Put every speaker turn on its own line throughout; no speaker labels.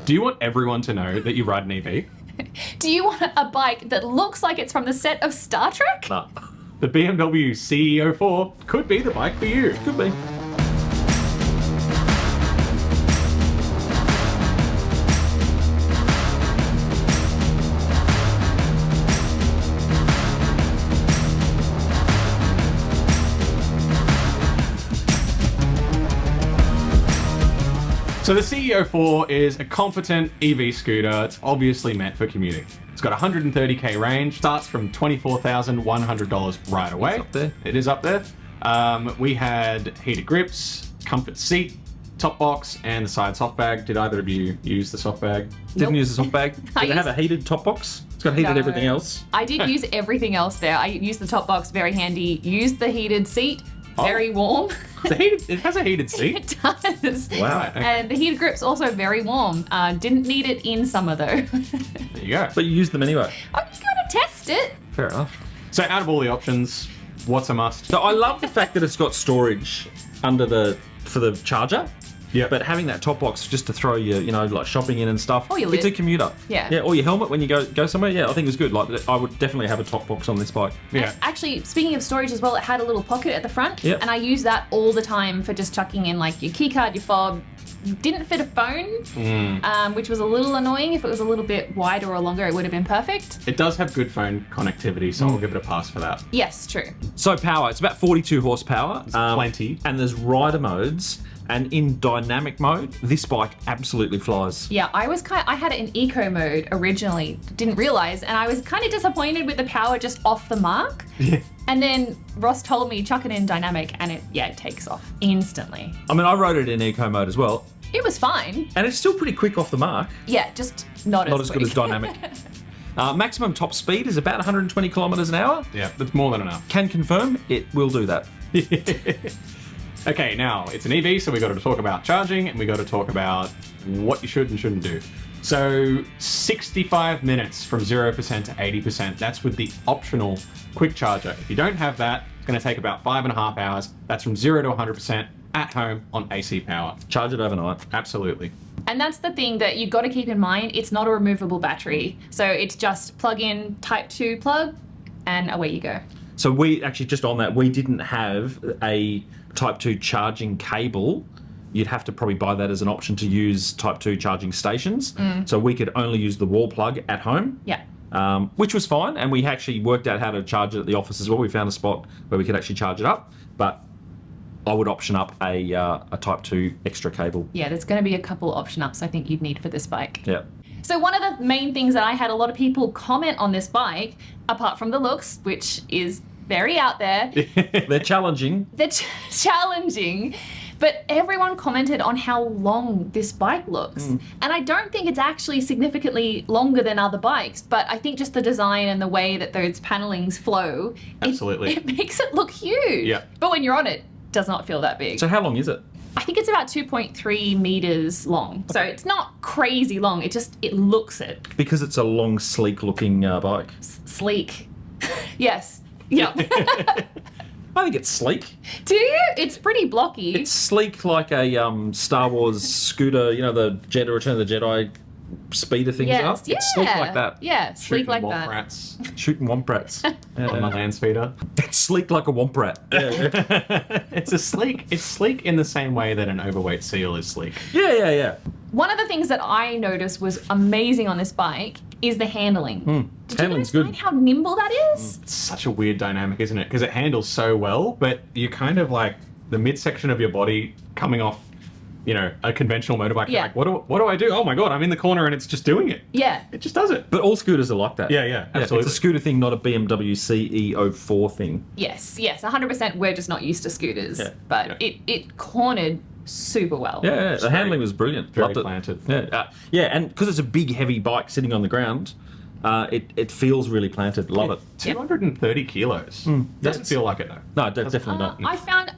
Do you want everyone to know that you ride an EV?
Do you want a bike that looks like it's from the set of Star Trek?
Nah. The BMW CE04 could be the bike for you.
Could be.
So the CE04 is a competent EV scooter. It's obviously meant for commuting. It's got 130k range, starts from $24,100 right away.
It's up there.
It is up there. We had heated grips, comfort seat, top box, and the side soft bag. Did either of you use the soft bag?
Didn't use the soft bag.
I
Did it have a
used-
heated top box? It's got heated
No.
everything else.
I did use everything else there. I used the top box, very handy. Used the heated seat, very warm.
It has a heated seat.
It does.
Wow.
Okay.
And the heated grip's also very warm. Didn't need it in summer though.
There you go.
But you used them anyway.
I'm just gonna test it.
Fair enough.
So out of all the options, what's a must?
So I love the fact that it's got storage under for the charger.
Yeah.
But having that top box just to throw your, like shopping in and stuff.
Or your
It's a
lid.
commuter.
Yeah.
Yeah, or your helmet when you go somewhere. Yeah, I think it was good. Like I would definitely have a top box on this bike.
Yeah.
Actually, speaking of storage as well, it had a little pocket at the front.
Yep.
And I use that all the time for just chucking in like your keycard, your fob. Didn't fit a phone, which was a little annoying. If it was a little bit wider or longer, it would have been perfect.
It does have good phone connectivity, so I'll give it a pass for that.
Yes, true.
So power, it's about 42 horsepower.
Plenty.
And there's rider modes. And in dynamic mode, this bike absolutely flies.
Yeah, I had it in eco mode originally, didn't realize, and I was kind of disappointed with the power just off the mark.
Yeah.
And then Ross told me chuck it in dynamic, and it takes off instantly.
I mean, I rode it in eco mode as well.
It was fine.
And it's still pretty quick off the mark.
Yeah, just not
Not as good as
quick.
dynamic. Maximum top speed is about 120 kilometers an hour.
Yeah, that's more than enough.
Can confirm it will do that.
Okay, now it's an EV, so we got to talk about charging and we got to talk about what you should and shouldn't do. So 65 minutes from 0% to 80%, that's with the optional quick charger. If you don't have that, it's going to take about 5.5 hours. That's from 0 to 100% at home on AC power.
Charge it overnight.
Absolutely.
And that's the thing that you've got to keep in mind. It's not a removable battery. So it's just plug in type 2 plug and away you go.
So we actually, just on that, we didn't have a Type 2 charging cable. You'd have to probably buy that as an option to use Type 2 charging stations. So we could only use the wall plug at home.
Yeah.
Which was fine, and we actually worked out how to charge it at the office as well. We found a spot where we could actually charge it up, but I would option up a Type 2 extra cable.
Yeah, there's going to be a couple option ups I think you'd need for this bike.
Yeah.
So one of the main things that I had a lot of people comment on this bike, apart from the looks, which is very out there,
They're challenging.
they're challenging, but everyone commented on how long this bike looks. And I don't think it's actually significantly longer than other bikes, but I think just the design and the way that those panelings flow,
Absolutely.
it makes it look huge.
Yeah.
But when you're on it, it does not feel that big.
So how long is it?
I think it's about 2.3 meters long. So it's not crazy long, it looks it.
Because it's a long, sleek-looking bike.
Sleek. Yes. Yeah.
I think it's sleek.
Do you? It's pretty blocky.
It's sleek like a Star Wars scooter, the Jedi Return of the Jedi speeder things
yes.
are. It's sleek like that.
Yeah, sleek
Shooting
like
womp
that.
rats
Shooting womp rats.
on the land speeder.
It's sleek like a womp rat. Yeah,
It's sleek in the same way that an overweight seal is sleek.
yeah.
One of the things that I noticed was amazing on this bike is the handling. Did
Handling's
you
good.
guys find how nimble that is?
It's such a weird dynamic, isn't it? Because it handles so well, but you kind of like the midsection of your body coming off, a conventional motorbike. You're
Yeah.
like, what do I do? Oh my God, I'm in the corner and it's just doing it.
Yeah.
It just does it.
But all scooters are like that.
Yeah, absolutely.
It's a scooter thing, not a BMW CE04 thing.
Yes, 100%. We're just not used to scooters.
Yeah.
But it cornered super well.
Yeah, the
very-
handling was brilliant.
very
Loved it.
planted.
Yeah, and because it's a big, heavy bike sitting on the ground, it feels really planted. Love it.
230 kilos. Doesn't feel like it though.
No, definitely not.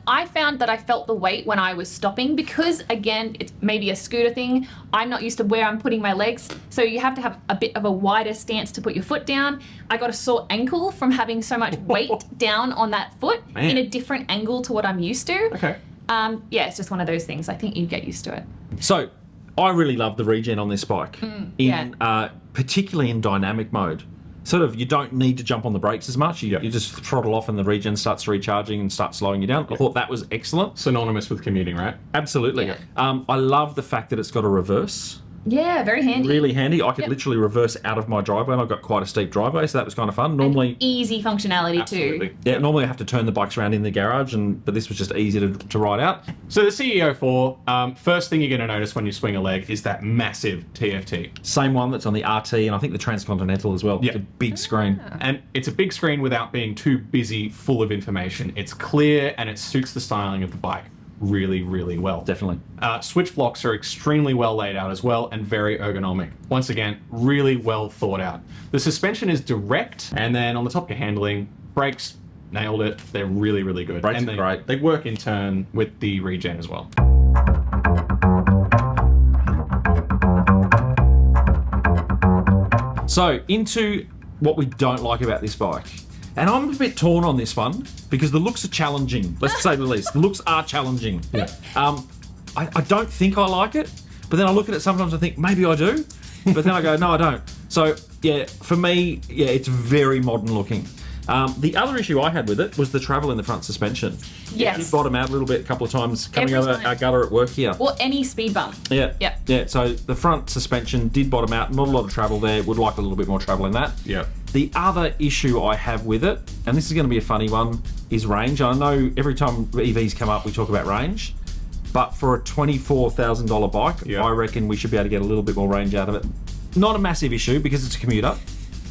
I found that I felt the weight when I was stopping because, again, it's maybe a scooter thing. I'm not used to where I'm putting my legs, so you have to have a bit of a wider stance to put your foot down. I got a sore ankle from having so much weight down on that foot
Man.
in a different angle to what I'm used to.
Okay.
Yeah, it's just one of those things. I think you get used to it.
So, I really love the regen on this bike, particularly in dynamic mode. Sort of, you don't need to jump on the brakes as much. You just throttle off and the regen starts recharging and starts slowing you down. I thought that was excellent.
Synonymous with commuting, right?
Absolutely.
Yeah.
I love the fact that it's got a reverse.
Yeah, very handy.
Really handy. I could literally reverse out of my driveway, and I've got quite a steep driveway, so that was kind of fun. Normally,
and easy functionality too.
Yeah, normally I have to turn the bikes around in the garage, but this was just easy to ride out.
So the CE04, first thing you're going to notice when you swing a leg is that massive TFT.
Same one that's on the RT, and I think the Transcontinental as well.
Yeah.
It's a big screen.
And it's a big screen without being too busy, full of information. It's clear and it suits the styling of the bike really, really well.
Definitely.
Switch blocks are extremely well laid out as well and very ergonomic. Once again, really well thought out. The suspension is direct, and then on the top of handling, brakes, nailed it. They're really, really good.
Brakes
and
are great.
They work in turn with the regen as well.
So, into what we don't like about this bike. And I'm a bit torn on this one because the looks are challenging. Let's say the least. The looks are challenging.
Yeah.
I don't think I like it, but then I look at it sometimes I think maybe I do, but then I go no I don't. So yeah, for me, it's very modern looking. The other issue I had with it was the travel in the front suspension.
Yes.
It did bottom out a little bit a couple of times coming
Every
over
time.
our gutter at work here.
Or any speed bump.
Yeah.
Yep.
Yeah. So the front suspension did bottom out. Not a lot of travel there. Would like a little bit more travel in that.
Yeah.
The other issue I have with it, and this is going to be a funny one, is range. I know every time EVs come up, we talk about range, but for a $24,000 bike, I reckon we should be able to get a little bit more range out of it. Not a massive issue because it's a commuter,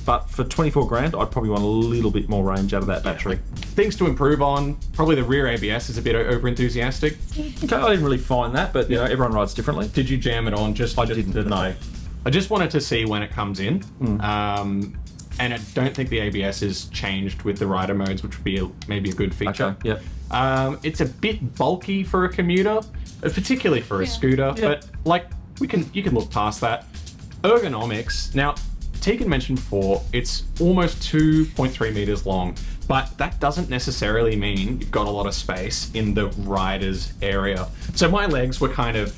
but for 24 grand, I'd probably want a little bit more range out of that battery.
Things to improve on. Probably the rear ABS is a bit over enthusiastic.
Okay, I didn't really find that, but you know, everyone rides differently.
Did you jam it on? I didn't. No. I just wanted to see when it comes in. And I don't think the ABS is changed with the rider modes, which would be maybe a good feature.
Okay, yep.
It's a bit bulky for a commuter, particularly for a scooter, but like you can look past that. Ergonomics. Now, Tegan mentioned before, it's almost 2.3 meters long, but that doesn't necessarily mean you've got a lot of space in the rider's area. So my legs were kind of,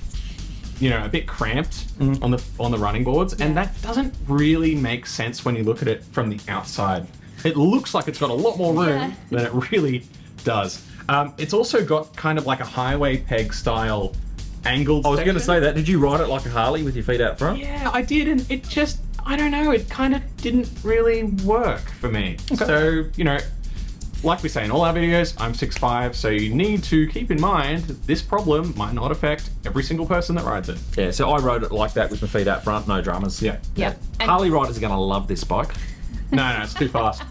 a bit cramped on the running boards, and that doesn't really make sense when you look at it from the outside. It looks like it's got a lot more room than it really does. It's also got kind of like a highway peg style angled
I was going to
section.
say that. Did you ride it like a Harley with your feet out front?
Yeah, I did, and it just, I don't know, it kind of didn't really work for me.
Okay.
So, like we say in all our videos, I'm 6'5", so you need to keep in mind that this problem might not affect every single person that rides it.
Yeah, so I rode it like that with my feet out front, no dramas.
Yeah.
Yep. And
Harley riders are going to love this bike.
No, it's too fast.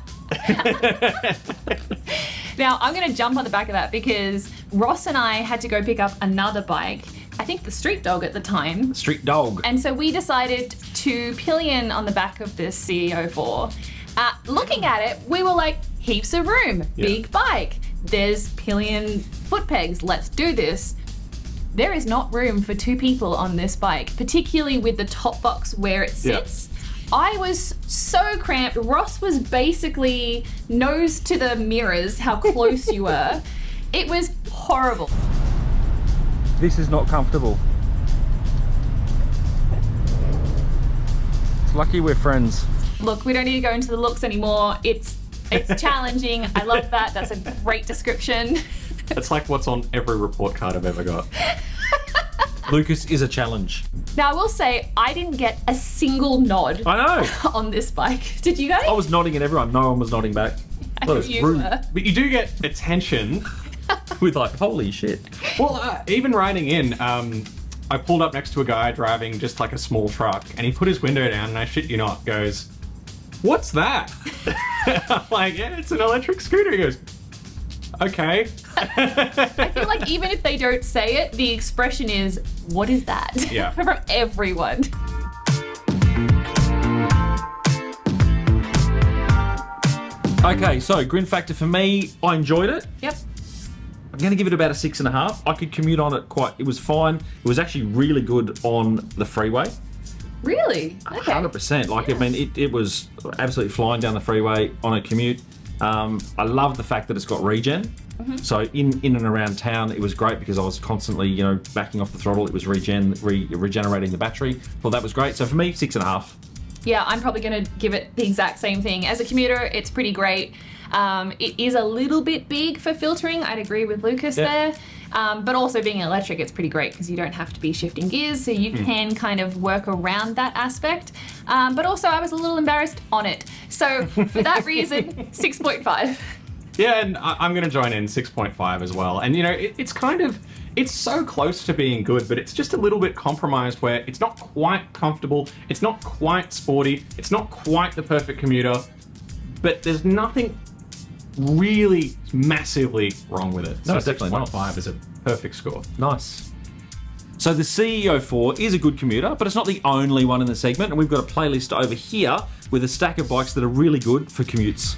now I'm going to jump on the back of that because Ross and I had to go pick up another bike. I think the Street Dog at the time.
Street Dog.
And so we decided to pillion on the back of this CE04. Looking at it, we were like, heaps of room, big bike. There's pillion foot pegs, let's do this. There is not room for two people on this bike, particularly with the top box where it sits. I was so cramped. Ross was basically nose to the mirrors, how close you were. It was horrible.
This is not comfortable. It's lucky we're friends.
Look, we don't need to go into the looks anymore. It's challenging. I love that. That's a great description.
It's like what's on every report card I've ever got.
Lucas is a challenge.
Now, I will say, I didn't get a single nod
I know.
on this bike. Did you guys?
I was nodding at everyone. No one was nodding back.
I
That
know
was
you
rude.
were.
But you do get attention.
With like, holy shit.
Well, even riding in, I pulled up next to a guy driving just like a small truck, and he put his window down, and I shit you not, goes, "What's that?" I'm like, "Yeah, it's an electric scooter." He goes, "Okay."
I feel like even if they don't say it, the expression is, what is that?
Yeah.
From everyone.
Okay, so Grin Factor for me, I enjoyed it.
Yep.
I'm going to give it about a 6.5. I could commute on it it was fine. It was actually really good on the freeway.
Really? Okay.
100%. Like, I mean, it was absolutely flying down the freeway on a commute. I love the fact that it's got regen. So in and around town, it was great because I was constantly, you know, backing off the throttle. It was regenerating the battery. Thought that was great. So for me, 6.5.
Yeah, I'm probably going to give it the exact same thing. As a commuter, it's pretty great. It is a little bit big for filtering. I'd agree with Lucas there. But also being electric, it's pretty great because you don't have to be shifting gears, so you can kind of work around that aspect. But also, I was a little embarrassed on it. So for that reason, 6.5.
Yeah, and I'm going to join in 6.5 as well. And, you know, it's kind of, it's so close to being good, but it's just a little bit compromised where it's not quite comfortable, it's not quite sporty, it's not quite the perfect commuter, but there's nothing really massively wrong with it.
No,
So
definitely not.
6.5 is a perfect score.
Nice. So the CE04 is a good commuter, but it's not the only one in the segment, and we've got a playlist over here with a stack of bikes that are really good for commutes.